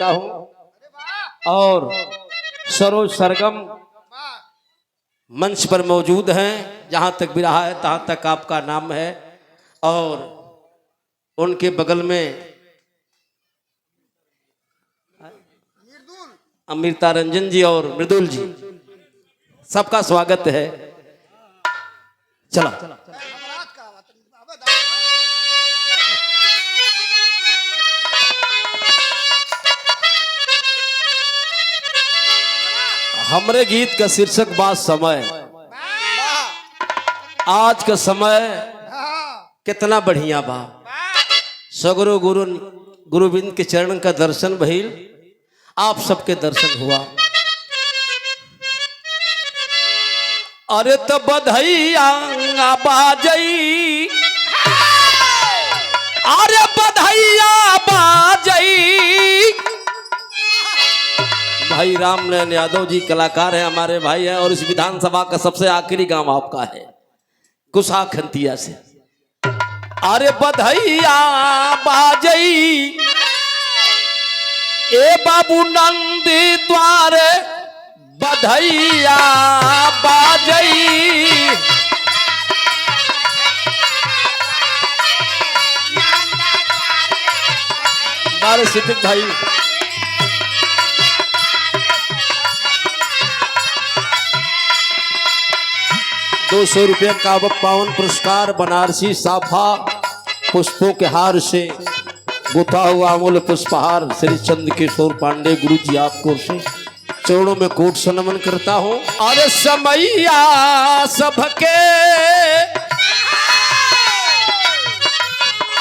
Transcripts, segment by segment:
देखता हूं और सरोज सरगम मंच पर मौजूद हैं। जहां तक भी रहा है तहां तक आपका नाम है। और उनके बगल में अमृता रंजन जी और मृदुल जी, सबका स्वागत है। चलो हमरे गीत का शीर्षक बा समय। आज का समय कितना बढ़िया बा। सगरो गुरुविंद के चरण का दर्शन भइल, आप सबके दर्शन हुआ। अरे तो बधैया बाजई, अरे बधैया बाजई। भाई रामनारायण यादव जी कलाकार हैं, हमारे भाई हैं। और इस विधानसभा का सबसे आखिरी गांव आपका है, कुशा खंतिया से। अरे बधैया बाजई, ए बाबू नंदी द्वारे बधैया बाजई। बारे सिद्धिक भाई 200 रुपये का पावन पुरस्कार बनारसी साफा पुष्पों के हार से गुथा हुआ अमूल्य पुष्पहार श्री चंद्र किशोर पांडे गुरु जी आपको से चरणों में कोट से नमन करता हूँ। अरे समैया सबके,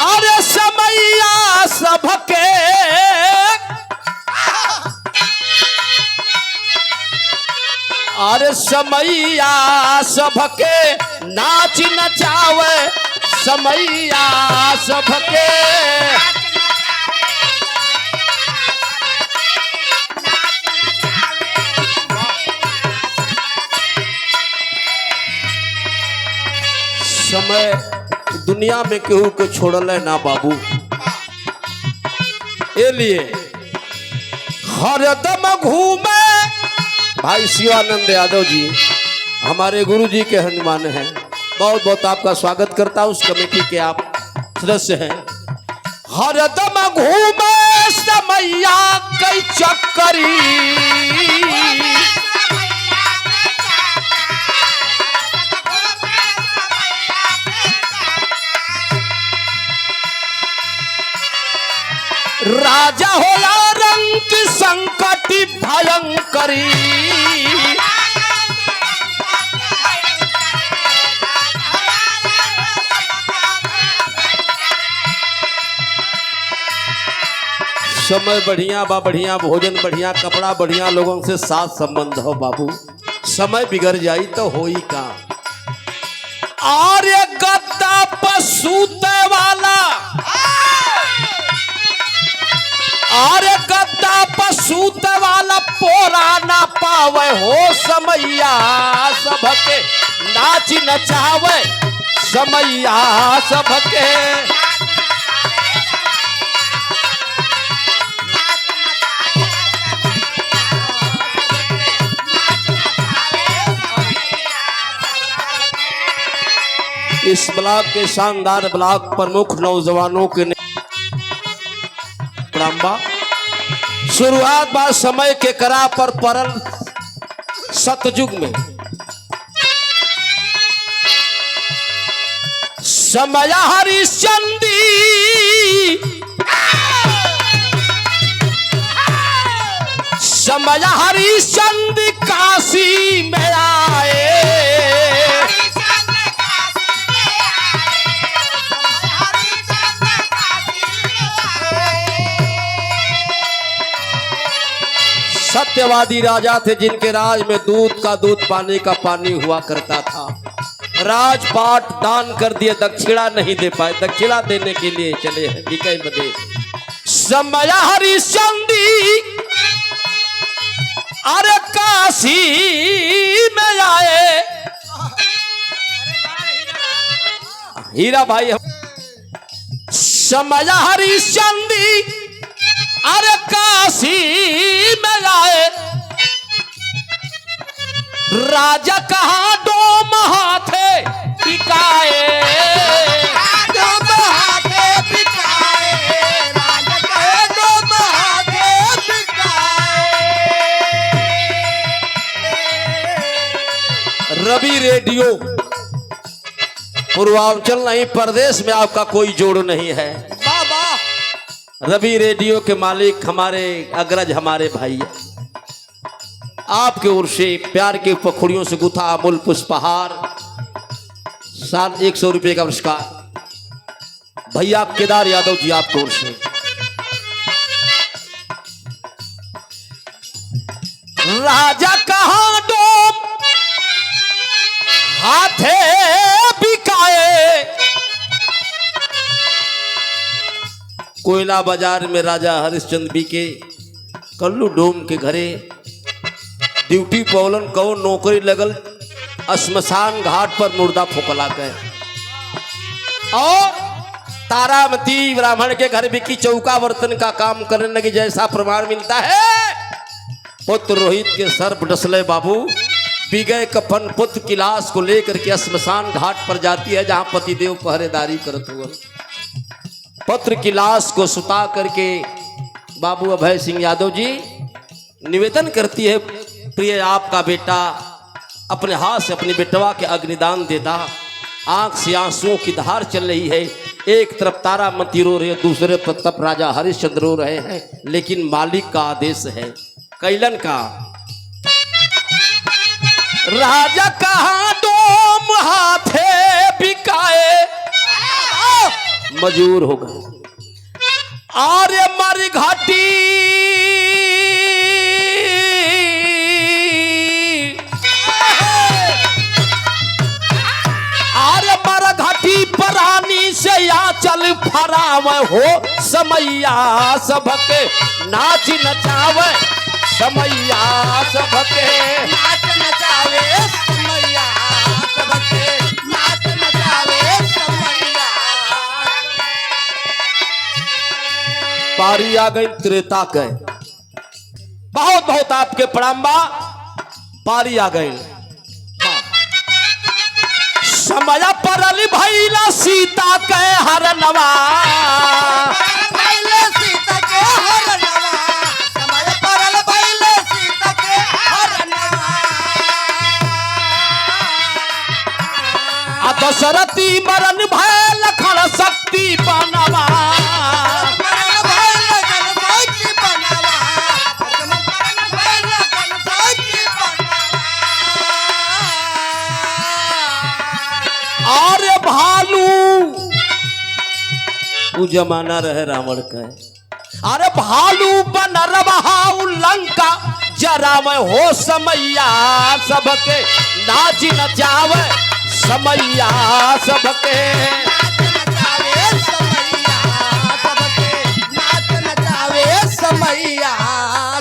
अरे समैया सबके, अरे समैया सबके नाच नचावे, समैया सबके। समय दुनिया में केहू को छोड़ल ना बाबू, ए लिए हरदम घूमे। भाई शिवानंद यादव जी हमारे गुरु जी के हनुमान हैं, बहुत बहुत आपका स्वागत करता हूं। उस कमेटी के आप सदस्य हैं। हरदम घूमे समैया कई चक्करी, राजा होला रंग संकटी भयंकरी। समय बढ़िया बा, बढ़िया भोजन, बढ़िया कपड़ा, बढ़िया लोगों से साथ संबंध हो बाबू। समय बिगड़ जाई तो होई का। आर्य गद्दा पर सूते वाला, अरे गद्दा पर सूते वाला पोरा ना पावे हो, समैया सबके नाच नचावे, समैया सबके। इस ब्लॉक के शानदार ब्लॉक प्रमुख नौजवानों के शुरुआत बात समय के करा पर परल सतयुग में। समय हरिश्चंदी, समय हरिश्चंदी काशी में आए। सत्यवादी राजा थे जिनके राज में दूध का दूध, पानी का पानी हुआ करता था। राजपाट दान कर दिए, दक्षिणा नहीं दे पाए। दक्षिणा देने के लिए चले हैं बिकै बदे। समय हरिश्चंदी अरे काशी में आए। हीरा भाई समय हरिश्चंदी अरे काशी राजा कहाँ डोम हाथे टिकाए, डोम हाथे पिटाए, राजा कहे डोम हाथे पिटाए। रवि रेडियो पूर्वांचल नहीं, प्रदेश में आपका कोई जोड़ नहीं है। बाबा रवि रेडियो के मालिक हमारे अग्रज हमारे भाई हैं। आपके ओर से प्यार के पखुड़ियों से गुथा अमूल पुष्पहार 100 रुपये का पुरस्कार भैया केदार यादव जी आपकी ओर से। राजा कहाँ डोम हाथे बिकाए, कोयला बाजार में राजा हरिश्चंद्र बिके, कल्लू डोम के घरे ड्यूटी पौलन कहो नौकरी लगल, श्मशान घाट पर मुर्दा फुकला गए। और तारामती ब्राह्मण के घर बिकी चौका बर्तन का काम करने लगी, जैसा प्रमाण मिलता है पुत्र रोहित के सर पर डसले बाबू बिगय कफन पुत्र की लाश को लेकर के श्मशान घाट पर जाती है, जहां पतिदेव पहरेदारी करते हुए पुत्र की लाश को सुता करके बाबू अभय सिंह यादव जी निवेदन करती है, प्रिय आपका बेटा अपने हाथ से अपनी बेटवा के अग्निदान देता। आंख से आंसुओं की धार चल रही है, एक तरफ तारामती रो रही है, दूसरे तरफ राजा हरिश्चंद्र रो रहे हैं, लेकिन मालिक का आदेश है कैलन का। राजा कहाँ डोम हाथे बिकाए, मजबूर हो गए। आर्य मारी घाटी आर्य मारा घाटी परानी से या चल फराव हो समैया सबके नाच नचावे, समैया सबके नाच नचावे समैया सबके, नाच नचावे समैया। पारी आ गई त्रेता के, बहुत बहुत आपके प्रणाम बा, पारी आ गई। समय परल भैला सीता के हरनवा, भैले सीता के हरनवा, समय परल भैले सीता के हरनवा। आ दशरथी मरन भैल खड़ शक्ति बनवा, परल भैले जनसौची बनवा, परल भैले जनसौची बनवा। अरे भालू वो जमाना रहे रावण का, अरे भालू बन रहा लंका जरा में हो समैया सबके नाच नचावे, समैया सबके नाच नचावे समैया सबके, नाच नचावे समैया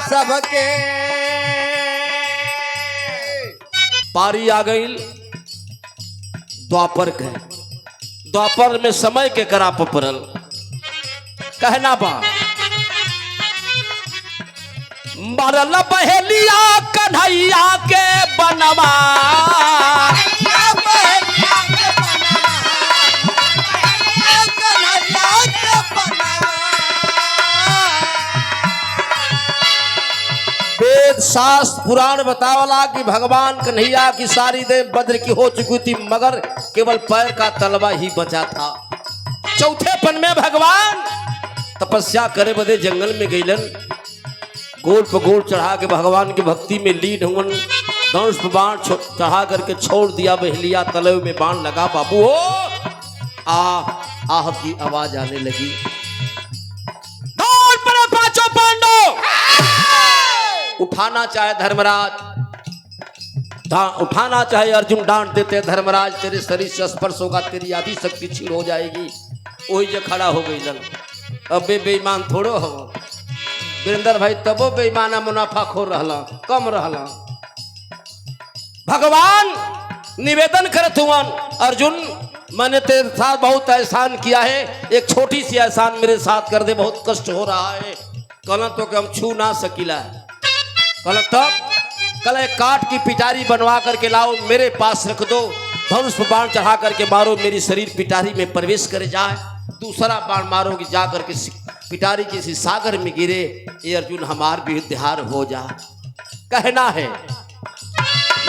सबके। पारी आ गई द्वापर के, द्वापर में समय के करा पपरल कहना बा। मरल बहेलिया कन्हैया के बनवा, वेद शास्त्र पुराण बतावला कि भगवान कन्हैया की सारी देह वज्र की हो चुकी थी, मगर केवल पैर का तलवा ही बचा था। चौथे पन में भगवान तपस्या करे बदे जंगल में गईलन, गोल पर गोल चढ़ा के भगवान की भक्ति में लीन हुवन, धनुष पर बाण चढ़ा करके छोड़ दिया, बहेलिया तलव में बाण लगा, बाबू हो आह की आवाज आने लगी। दौड़ पड़े पांचों पांडव, उठाना चाहे धर्मराज, उठाना चाहे अर्जुन, डांट देते धर्मराज तेरे शरीर से स्पर्श होगा तेरी आधी शक्ति छीन हो जाएगी। वही जो खड़ा हो गई लन, अबे बेईमान थोड़ो हो वीरेंद्र भाई, तबो बेईमाना मुनाफा खोर रहला, कम रहला। भगवान निवेदन करत हुआ, अर्जुन मैंने तेरे साथ बहुत एहसान किया है, एक छोटी सी एहसान मेरे साथ कर दे, बहुत कष्ट हो रहा है। कहला तो कि हम छू ना सकीला, कहला तब कल काट की पिटारी बनवा करके लाओ, मेरे पास रख दो, धनुष पर बाण चढ़ा करके मारो, मेरी शरीर पिटारी में प्रवेश कर जाए। दूसरा बाण मारोगे जा करके पिटारी किसी सागर में गिरे, ये अर्जुन हमार भी उद्धार हो जा। कहना है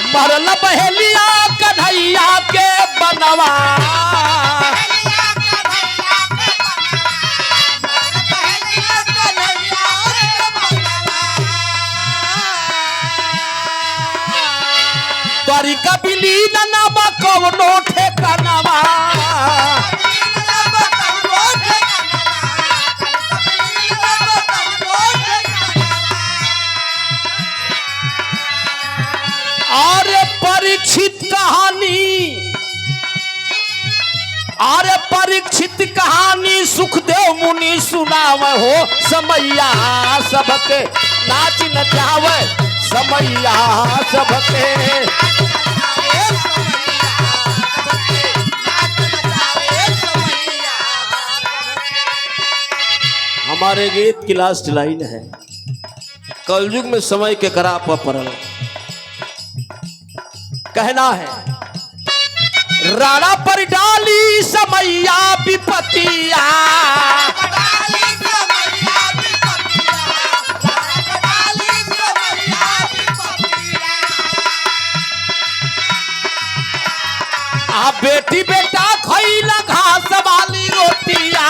मरल बहेलिया कन्हैया के बनवा, तोरी कबिली ननाबा कवनो ठेकानवा, अरे परीक्षित कहानी, अरे परीक्षित कहानी सुखदेव मुनि सुनावे हो, समैया सबके नाच नचावे, समैया सबके। हमारे गीत की लास्ट लाइन है, कलयुग में समय के करा परल। कहना है राणा पर डाली समैया विपतिया, आ बेटी बेटा खइला घास वाली रोटिया,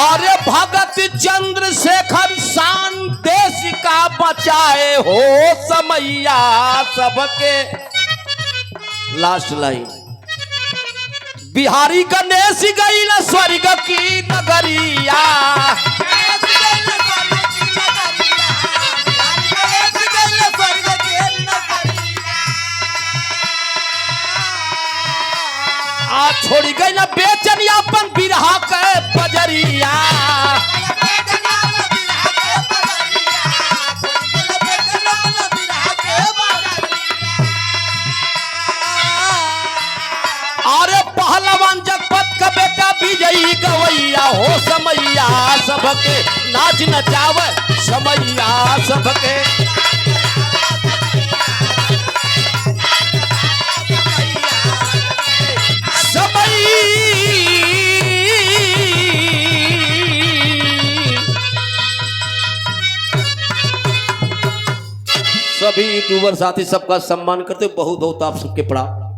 अरे भगत चंद्रशेखर शान देश का बचाए हो, समैया सबके। लास्ट लाइन बिहारी गणेश गई स्वर्ग की नगरिया, आ छोड़ी गई ना बेचन अपन बिरहा के बजरिया, अरे पहलवान जगपत का बेटा विजयी गवैया हो, समैया सबके नाच नचावे, समैया सबके। सभी यूट्यूबर साथी सबका सम्मान करते, बहुत बहुत आप सबके प्रणाम।